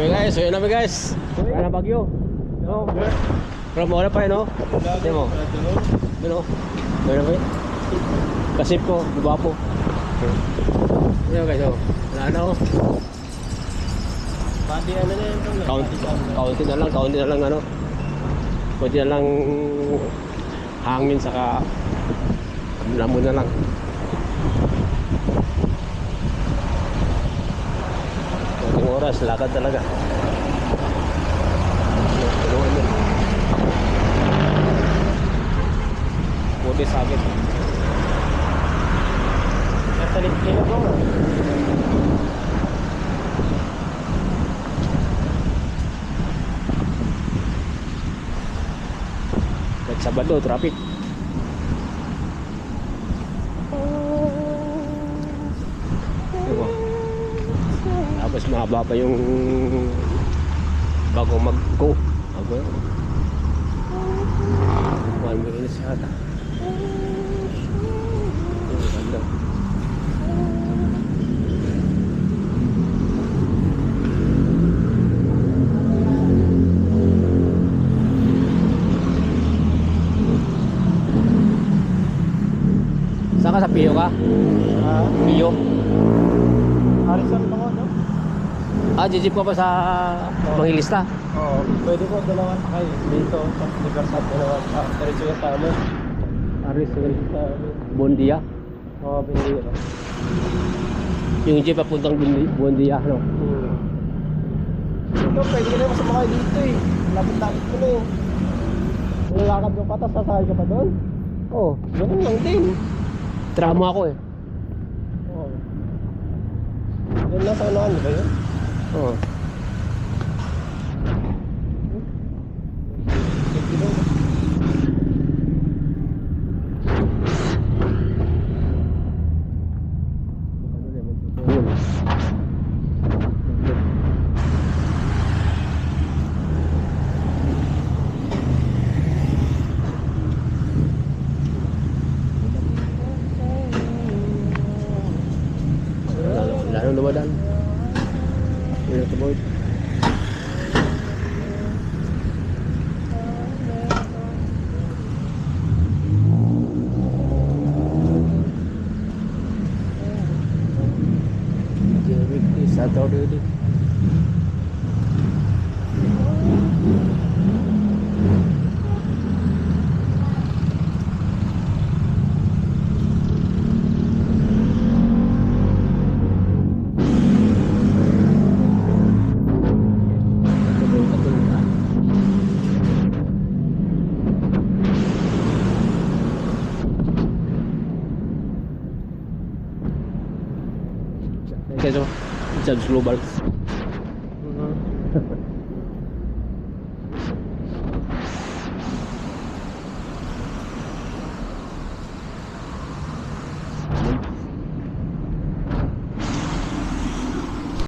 Okay guys, so yun namin guys. Kaya na bagyo. No? Pero mawala pa yun, no? Hindi mo. Ano? Kaya na ba yun? Kasip ko, guwapo. Ayan guys, oh. Wala na, oh. Pati ano na yun? Kaunti na lang ano. Kunti na lang hangin saka lamon na lang. Kunting oras, lakad talaga. Tulungan yun. Buti sa akin. Natalit nila ko. Kahit Sabado, traffic. Diba? Tapos mahaba pa yung bago mag-go. Bago yun. 1 minutes yata. Ganda. Saan ka sa Pio ka? Pio? Harrison pa ko, no? Jijip ka pa sa Manghilista? Oo. Pwede ko dalawan kay dito sa Libertad dalawan. Diretso yung sa amin. Harrison. Sa amin. Bondia? Oo, binili ko. Yung jeep papuntang Bondia, no? Ito, pwede ka naman sa mga dito eh. Lapit-lapit ko na eh. Nilalakad mo pa, tapos sasakay ka pa doon? Oo, ganun lang din. Trama ako eh. Oo. Yan na sa unahan, di ba yun? Oo. Lalo lumadan. Yun ito boy. Jerry isa tao dito. Kaya so, Judge Global.